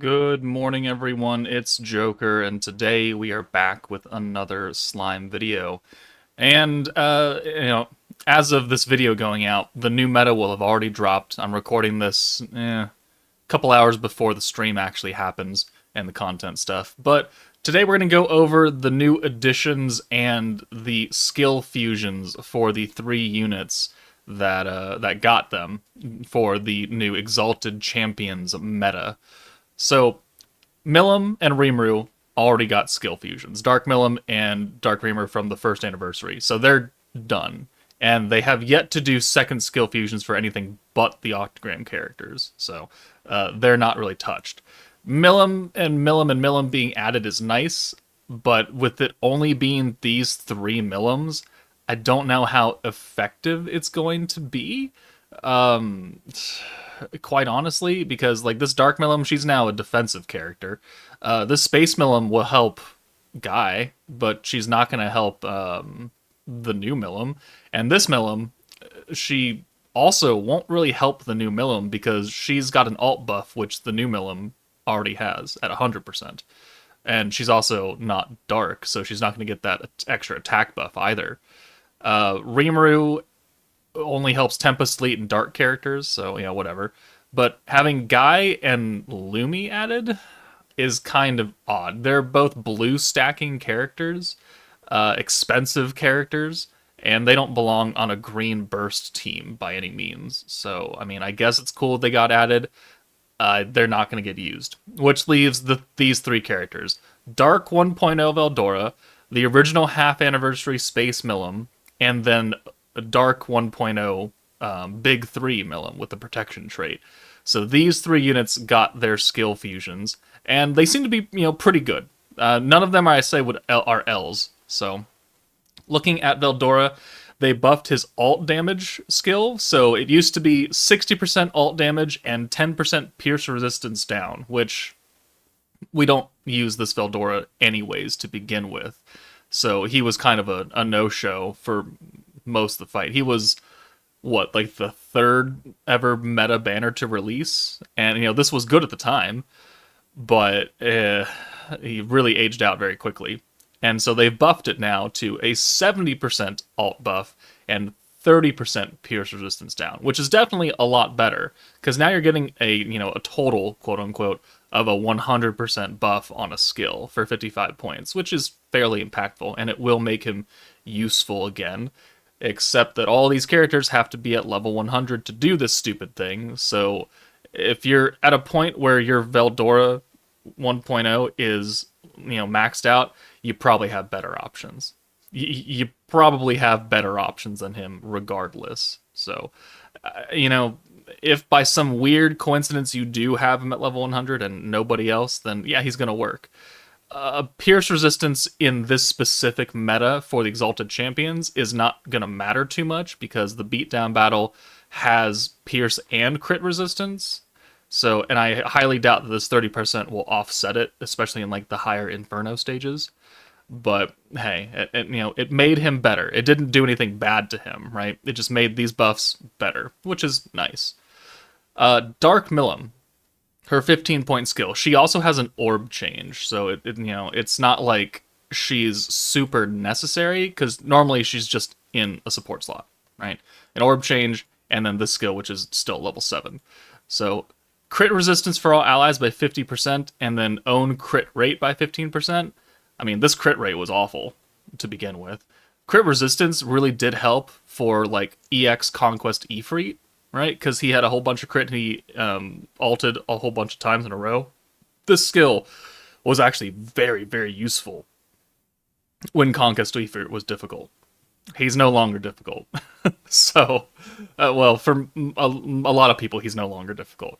Good morning, everyone. It's Joker, and today we are back with another slime video. And, as of this video going out, the new meta will have already dropped. I'm recording this a couple hours before the stream actually happens and the content stuff. But today we're going to go over the new additions and the skill fusions for the three units that got them for the new Exalted Champions meta. So Milim and Rimuru already got skill fusions. Dark Milim and Dark Reamer from the first anniversary. So they're done. And they have yet to do second skill fusions for anything but the Octagram characters. So they're not really touched. Milim being added is nice, but with it only being these three Milims, I don't know how effective it's going to be. Um, Quite honestly, because like this Dark Milim, she's now a defensive character. This Space Milim will help Guy, but she's not going to help the new Milim. And this Milim, she also won't really help the new Milim because she's got an alt buff, which the new Milim already has at 100%. And she's also not dark, so she's not going to get that extra attack buff either. Rimuru only helps Tempest, Sleet, and Dark characters, so, whatever. But having Guy and Lumi added is kind of odd. They're both blue stacking characters, expensive characters, and they don't belong on a green burst team by any means. So, I mean, I guess it's cool they got added. They're not going to get used. Which leaves these three characters. Dark 1.0 Veldora, the original half anniversary Space Milim, and then Dark 1.0 Big 3 Milim with the protection trait. So these three units got their skill fusions, and they seem to be, pretty good. None of them, I say, are L's. So looking at Veldora, they buffed his alt damage skill. So it used to be 60% alt damage and 10% pierce resistance down, which we don't use this Veldora anyways to begin with. So he was kind of a no-show for most of the fight. He was like the third ever meta banner to release, and this was good at the time, but he really aged out very quickly. And so they've buffed it now to a 70% alt buff and 30% pierce resistance down, which is definitely a lot better because now you're getting a total quote unquote of a 100% buff on a skill for 55 points, which is fairly impactful, and it will make him useful again. Except that all these characters have to be at level 100 to do this stupid thing. So if you're at a point where your Veldora 1.0 is, maxed out, you probably have better options. You probably have better options than him regardless. So, if by some weird coincidence you do have him at level 100 and nobody else, then yeah, he's going to work. Pierce resistance in this specific meta for the Exalted Champions is not going to matter too much because the beatdown battle has pierce and crit resistance. So, and I highly doubt that this 30% will offset it, especially in like the higher Inferno stages. But hey, it made him better. It didn't do anything bad to him, right? It just made these buffs better, which is nice. Dark Milim, her 15-point skill. She also has an orb change, so it's not like she's super necessary because normally she's just in a support slot, right? An orb change and then this skill, which is still level 7. So crit resistance for all allies by 50% and then own crit rate by 15%. I mean, this crit rate was awful to begin with. Crit resistance really did help for like EX Conquest Ifrit, right? Because he had a whole bunch of crit and he ulted a whole bunch of times in a row. This skill was actually very, very useful when Conquest Ifrit was difficult. He's no longer difficult. So, for a lot of people, he's no longer difficult.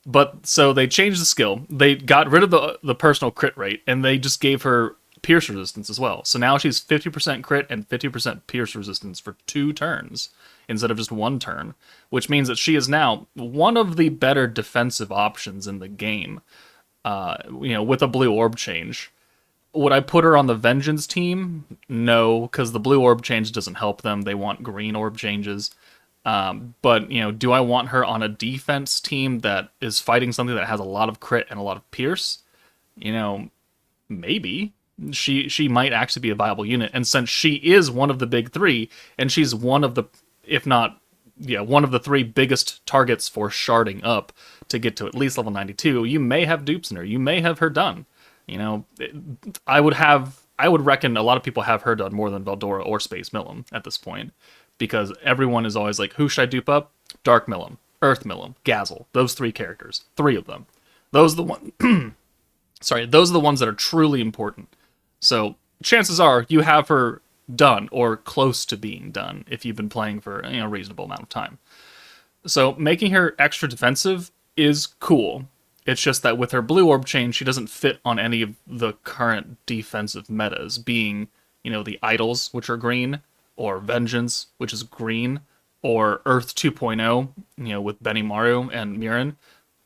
But so they changed the skill. They got rid of the personal crit rate, and they just gave her pierce resistance as well. So now she's 50% crit and 50% pierce resistance for 2 turns instead of just 1 turn, which means that she is now one of the better defensive options in the game. With a blue orb change. Would I put her on the Vengeance team? No, because the blue orb change doesn't help them. They want green orb changes. But, do I want her on a defense team that is fighting something that has a lot of crit and a lot of pierce? You know, maybe. She might actually be a viable unit. And since she is one of the big three, and she's one of the, if not, yeah, one of the three biggest targets for sharding up to get to at least level 92, you may have dupes in her. You may have her done. I would reckon a lot of people have her done more than Veldora or Space Millum at this point, because everyone is always like, who should I dupe up? Dark Millum, Earth Millum, Gazel. Those three characters, three of them. Those are the one. Sorry, those are the ones that are truly important. So chances are you have her done or close to being done if you've been playing for a reasonable amount of time. So making her extra defensive is cool. It's just that with her blue orb chain, she doesn't fit on any of the current defensive metas, being, the idols, which are green, or Vengeance, which is green, or Earth 2.0, with Benimaru and Mirren,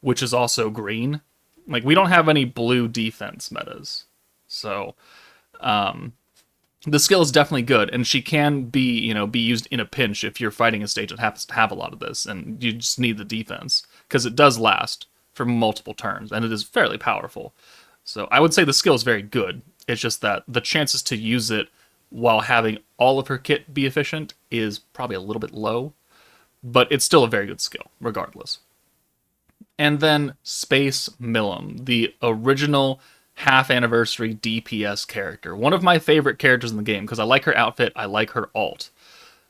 which is also green. Like, we don't have any blue defense metas. So, the skill is definitely good, and she can be used in a pinch if you're fighting a stage that happens to have a lot of this, and you just need the defense, because it does last for multiple turns, and it is fairly powerful. So I would say the skill is very good. It's just that the chances to use it while having all of her kit be efficient is probably a little bit low, but it's still a very good skill, regardless. And then Space Millum, the original half-anniversary DPS character. One of my favorite characters in the game, because I like her outfit, I like her alt.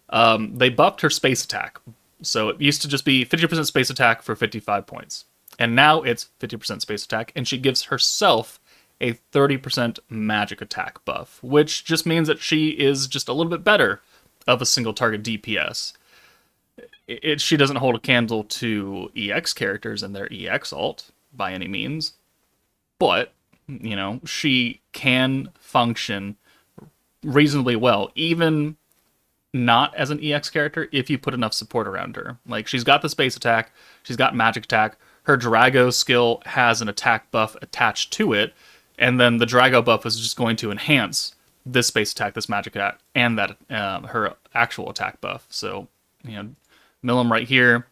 They buffed her space attack. So it used to just be 50% space attack for 55 points. And now it's 50% space attack, and she gives herself a 30% magic attack buff, which just means that she is just a little bit better of a single target DPS. She doesn't hold a candle to EX characters and their EX alt by any means, but, she can function reasonably well, even not as an EX character, if you put enough support around her. Like, she's got the space attack, she's got magic attack, her Drago skill has an attack buff attached to it, and then the Drago buff is just going to enhance this space attack, this magic attack, and that her actual attack buff. So, Millum right here,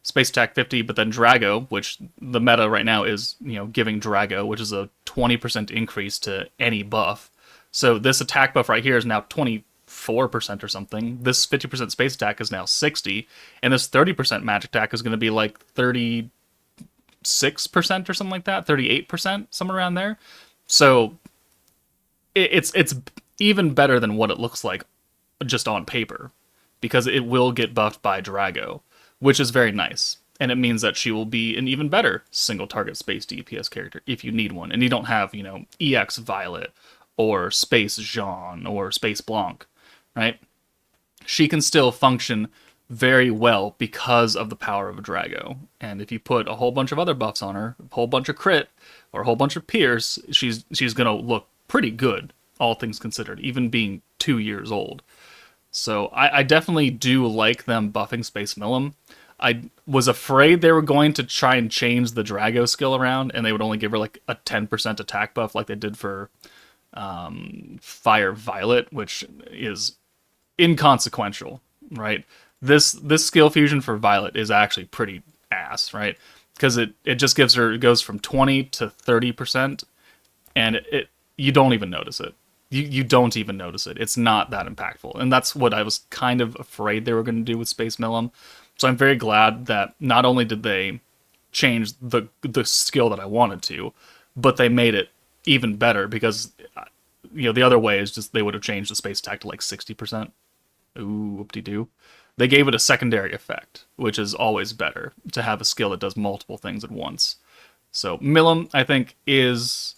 space attack 50, but then Drago, which the meta right now is, giving Drago, which is a 20% increase to any buff. So this attack buff right here is now 24% or something. This 50% space attack is now 60, and this 30% magic attack is going to be like 36% or something like that, 38%, somewhere around there. So it's even better than what it looks like just on paper, because it will get buffed by Drago, which is very nice. And it means that she will be an even better single target space DPS character if you need one. And you don't have, EX Violet or Space Jean or Space Blanc, right? She can still function very well because of the power of a Drago. And if you put a whole bunch of other buffs on her, a whole bunch of crit, or a whole bunch of pierce, she's going to look pretty good, all things considered, even being 2 years old. So I definitely do like them buffing Space Millum. I was afraid they were going to try and change the Drago skill around, and they would only give her like a 10% attack buff like they did for Fire Violet, which is inconsequential, right? This skill fusion for Violet is actually pretty ass, right? Because it just it goes from 20 to 30%, and you don't even notice it. You don't even notice it. It's not that impactful. And that's what I was kind of afraid they were going to do with Space Millum. So I'm very glad that not only did they change the skill that I wanted to, but they made it even better, because the other way is just they would have changed the space attack to like 60%. Ooh, whoop-de-doo. They gave it a secondary effect, which is always better to have a skill that does multiple things at once. So Millum, I think, is...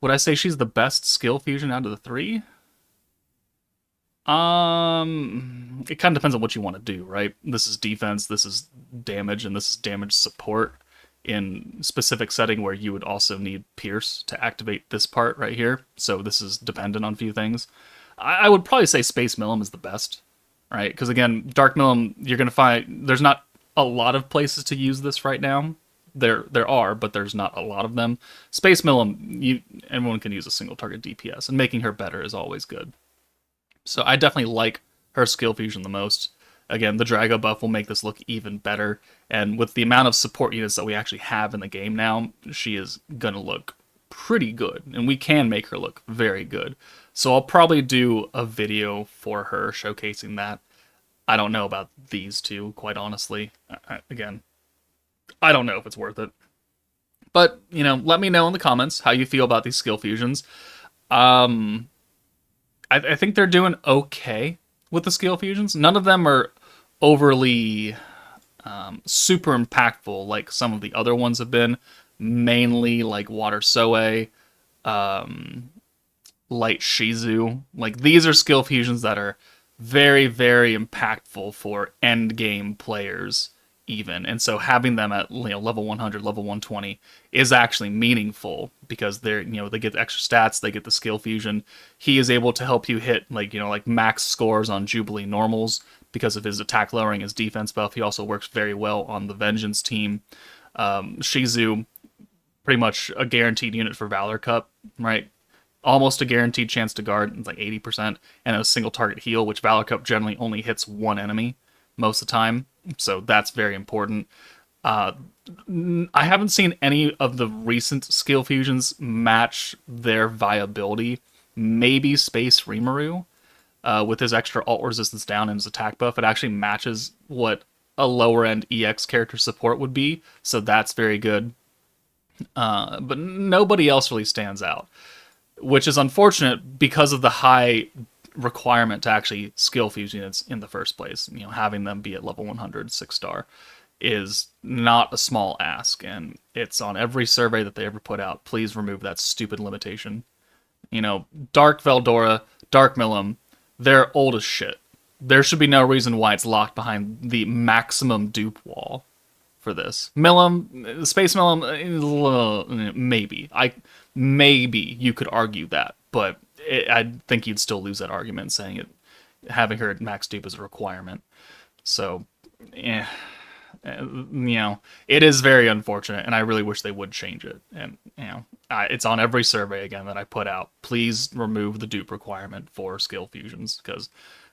Would I say she's the best skill fusion out of the three? It kind of depends on what you want to do, right? This is defense, this is damage, and this is damage support in specific setting where you would also need Pierce to activate this part right here. So this is dependent on a few things. I would probably say Space Millum is the best, right? Because again, Dark Millum, you're going to find there's not a lot of places to use this right now. There are, but there's not a lot of them. Space Millum, everyone can use a single target DPS, and making her better is always good. So I definitely like her skill fusion the most. Again, the Drago buff will make this look even better, and with the amount of support units that we actually have in the game now, she is gonna look pretty good, and we can make her look very good. So I'll probably do a video for her showcasing that. I don't know about these two, quite honestly. Again, I don't know if it's worth it. But, let me know in the comments how you feel about these skill fusions. I think they're doing okay with the skill fusions. None of them are overly super impactful like some of the other ones have been. Mainly like Water Soe, Light Shizu. Like, these are skill fusions that are very, very impactful for end game players even. And so having them at level 100, level 120 is actually meaningful because they get the extra stats, they get the skill fusion. He is able to help you hit like max scores on Jubilee normals because of his attack lowering, his defense buff. He also works very well on the Vengeance team. Shizu, pretty much a guaranteed unit for Valor Cup, right? Almost a guaranteed chance to guard, it's like 80%, and a single target heal, which Valor Cup generally only hits one enemy most of the time, so that's very important. I haven't seen any of the recent skill fusions match their viability. Maybe Space Rimuru, with his extra ult resistance down and his attack buff, it actually matches what a lower end EX character support would be, so that's very good. But nobody else really stands out, which is unfortunate because of the high requirement to actually skill fuse units in the first place. Having them be at level 100 6-star is not a small ask, and it's on every survey that they ever put out. Please remove that stupid limitation. Dark Veldora, Dark Milim, they're old as shit. There should be no reason why it's locked behind the maximum dupe wall for this. Milim, Space Milim, maybe you could argue that, but I think you'd still lose that argument saying it, having her at max dupe is a requirement. So, it is very unfortunate, and I really wish they would change it. And it's on every survey again that I put out. Please remove the dupe requirement for skill fusions because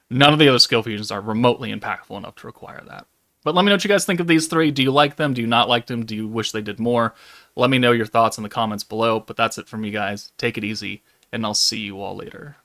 none of the other skill fusions are remotely impactful enough to require that. But let me know what you guys think of these three. Do you like them? Do you not like them? Do you wish they did more? Let me know your thoughts in the comments below. But that's it from me, guys. Take it easy, and I'll see you all later.